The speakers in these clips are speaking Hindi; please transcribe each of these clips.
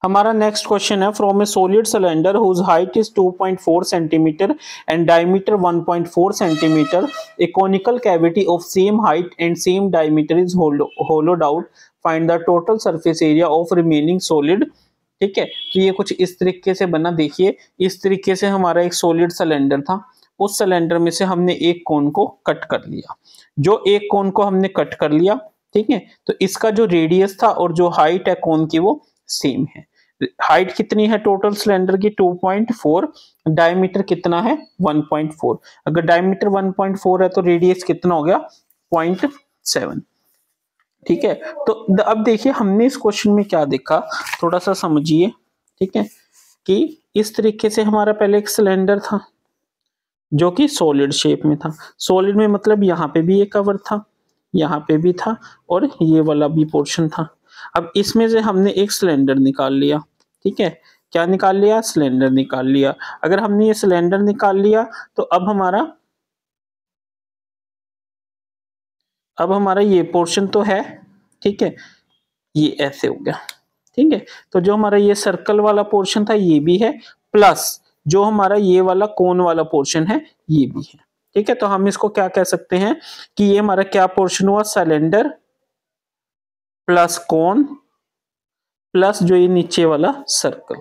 हमारा नेक्स्ट क्वेश्चन है, from a solid cylinder whose height is 2.4 centimeter and diameter 1.4 centimeter, a conical cavity of same height and same diameter is hollowed out, find the total surface area of remaining solid. ठीक है, तो ये कुछ इस तरीके से बना। देखिए, इस तरीके से हमारा एक सॉलिड सिलेंडर था, उस सिलेंडर में से हमने एक कोन को कट कर लिया। जो एक कोन को हमने कट कर लिया, ठीक है, तो इसका जो रेडियस था और जो हाइट है कोन की वो सेम है। हाइट कितनी है टोटल सिलेंडर की? 2.4। डायमीटर कितना है? 1.4। अगर डायमीटर 1.4 है तो रेडियस कितना हो गया? 0.7। ठीक है, तो अब देखिए हमने इस क्वेश्चन में क्या देखा, थोड़ा सा समझिए। ठीक है, कि इस तरीके से हमारा पहले एक सिलेंडर था जो कि सॉलिड शेप में था। सॉलिड में मतलब यहाँ पे भी एक कवर था, यहाँ पे भी था, और ये वाला भी पोर्शन था। अब इसमें से हमने एक सिलेंडर निकाल लिया। ठीक है, क्या निकाल लिया? सिलेंडर निकाल लिया। अगर हमने ये सिलेंडर निकाल लिया तो अब हमारा ये पोर्शन तो है, ठीक है, ये ऐसे हो गया। ठीक है, तो जो हमारा ये सर्कल वाला पोर्शन था ये भी है, प्लस जो हमारा ये वाला कोन वाला पोर्शन है ये भी है। ठीक है, तो हम इसको क्या कह सकते हैं कि ये हमारा क्या पोर्शन हुआ? सिलेंडर प्लस कोन प्लस जो ये नीचे वाला सर्कल।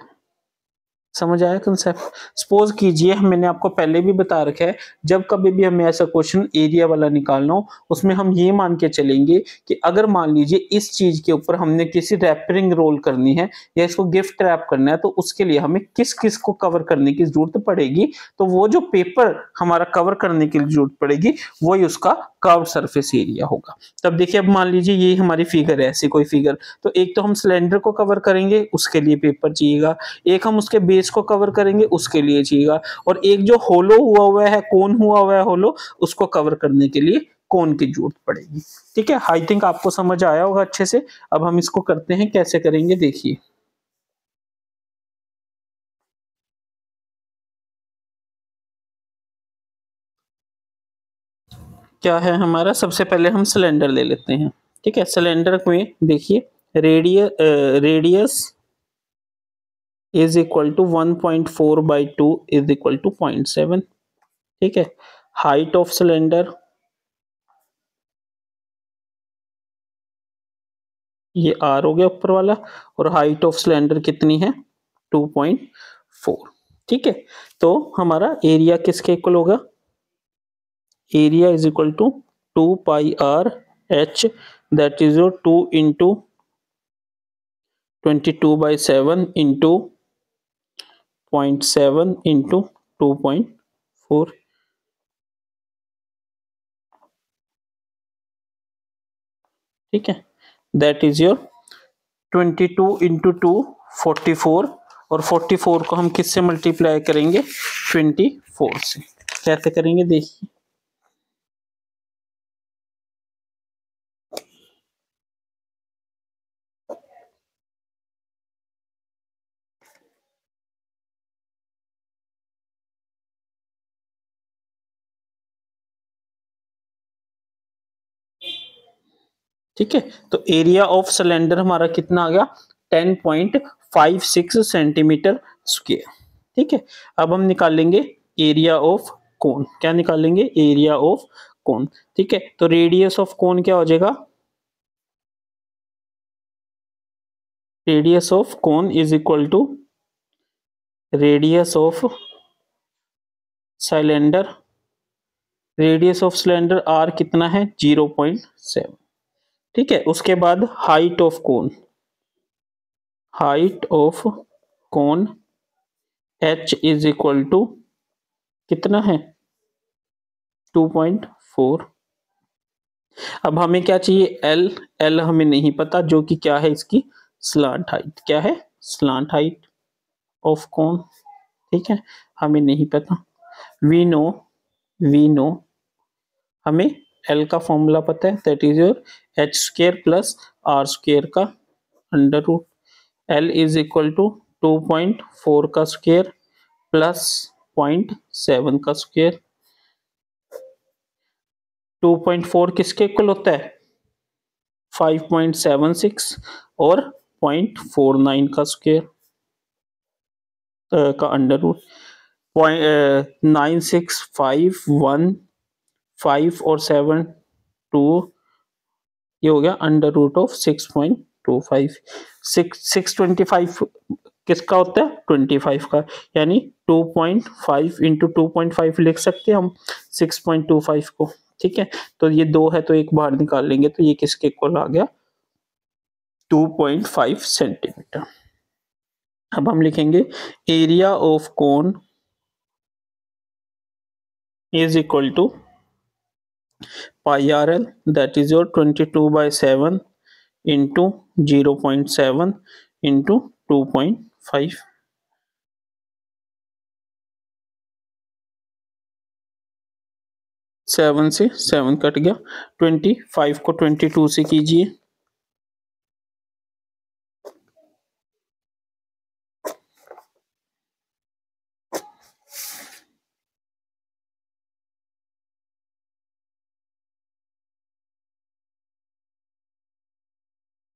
समझ आया कंसेप्ट? सपोज कीजिए, मैंने आपको पहले भी बता रखा है, जब कभी भी हमें ऐसा क्वेश्चन एरिया वाला निकालना हो, उसमें हम ये मान के चलेंगे कि अगर मान लीजिए इस चीज के ऊपर हमने किसी रैपरिंग रोल करनी है या इसको गिफ्ट रैप करना है, तो उसके लिए हमें किस किस को कवर करने की जरूरत पड़ेगी, तो वो जो पेपर हमारा कवर करने की जरूरत पड़ेगी वही उसका कर्व सरफेस एरिया होगा। तब देखिए, अब मान लीजिए ये हमारी फिगर है, ऐसी कोई फिगर, तो एक तो हम सिलेंडर को कवर करेंगे, उसके लिए पेपर चाहिएगा, एक हम उसके बेस को कवर करेंगे, उसके लिए चाहिएगा, और एक जो होलो हुआ है, कोन हुआ है होलो, उसको कवर करने के लिए कोन की जरूरत पड़ेगी। ठीक है, आई थिंक आपको समझ आया होगा अच्छे से। अब हम इसको करते हैं, कैसे करेंगे देखिए। क्या है हमारा, सबसे पहले हम सिलेंडर ले लेते हैं। ठीक है, सिलेंडर में देखिए radius is equal to 1.4/2 is equal to 0.7। ठीक है, हाइट ऑफ सिलेंडर ये आर हो गया ऊपर वाला, और हाइट ऑफ सिलेंडर कितनी है? 2.4। ठीक है, तो हमारा एरिया किसके इक्वल होगा? Area is equal to 2πr/h, that is your 2 into 22/7 into 0.7 into 2.4। ठीक है, दैट इज योर 22 इंटू 2 44, और 44 को हम किससे मल्टीप्लाई करेंगे? 24 से। कैसे करेंगे देखिए। ठीक है, तो एरिया ऑफ सिलेंडर हमारा कितना आ गया? 10.56 सेंटीमीटर स्क्वायर। ठीक है, अब हम निकालेंगे एरिया ऑफ कोन। क्या निकालेंगे? Area of cone. ठीक है, तो रेडियस ऑफ कोन क्या हो जाएगा? Radius of cone is equal to radius of cylinder. Radius of cylinder R कितना है? 0.7। ठीक है, उसके बाद height of cone, height of cone h is equal to कितना है? 2.4। अब हमें क्या चाहिए? एल हमें नहीं पता, जो कि क्या है इसकी स्लांट हाइट। क्या है? Slant height of cone. ठीक है, हमें नहीं पता। वी नो हमें एल का फॉर्मूला पता है, that is your H square plus R square का under root. L is equal to 2.4 का स्क्र प्लस 0.7 का स्क्र। 2.4 किसके इक्वल होता है? 5.76, और 0.49 का स्क्वायर का अंडर रूट 96515 और 7 2 ये हो गया अंडर रूट ऑफ 6.25। 625 किसका होता है 25 का, यानी 2.5 इंटू 2.5 लिख सकते हैं हम 6.25 को। ठीक है, तो ये 2 है तो एक बाहर निकाल लेंगे तो ये किसके इक्वल आ गया 2.5 सेंटीमीटर। अब हम लिखेंगे area of cone is equal to pi R L, that is your 22/7 into 0.7 into 2.5। Seven से 7 कट गया, 25 को 22 से कीजिए,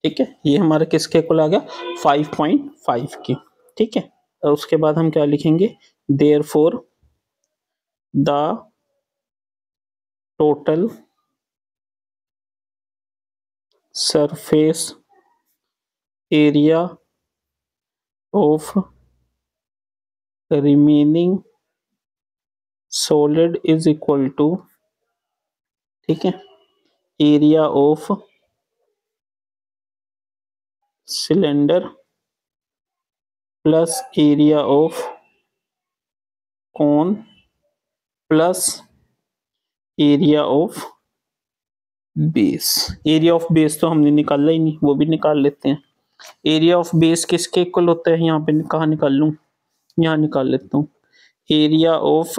ठीक है, ये हमारा किसके इक्वल आ गया 5.5 की। ठीक है, और उसके बाद हम क्या लिखेंगे therefore the total surface area of remaining solid is equal to, ठीक है, area of cylinder plus area of cone plus area of base. Area of base तो हमने निकाला ही नहीं, वो भी निकाल लेते हैं। एरिया ऑफ बेस किसके इक्वल होता है, यहाँ पे कहाँ निकाल लूँ, यहाँ निकाल लेता हूँ। Area of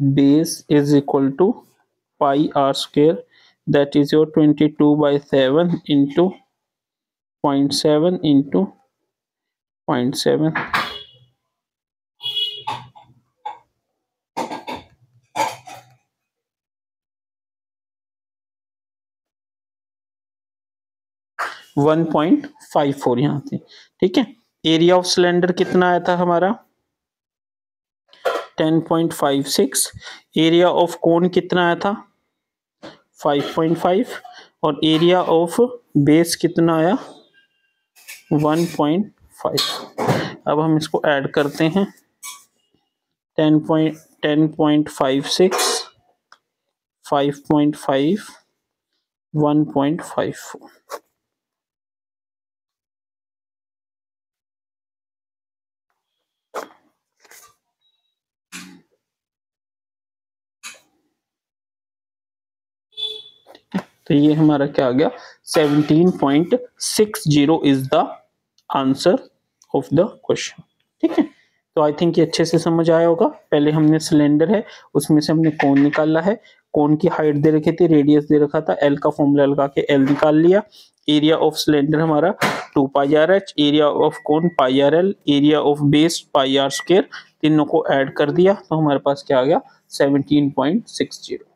base is equal to pi R square, that is your 22/7 into 0.7 into 0.7। 1.54 यहाँ से। ठीक है, एरिया ऑफ सिलेंडर कितना आया था हमारा 10.56, एरिया ऑफ कोन कितना आया था 5.5 और एरिया ऑफ बेस कितना आया 1.5। अब हम इसको ऐड करते हैं 10.56 5.5 1.54। तो ये हमारा क्या आ गया 17.60 is the answer of the question. ठीक है, तो आई थिंक ये अच्छे से समझ आया होगा। पहले हमने सिलेंडर है उसमें से हमने कोन निकाला है, कोन की हाइट दे रखी थी, रेडियस दे रखा था, एल का फॉर्मूला लगा के एल निकाल लिया। एरिया ऑफ सिलेंडर हमारा 2 pi R H, area of cone pi R L, area of base pi R square, तीनों को ऐड कर दिया तो हमारे पास क्या आ गया 17.60।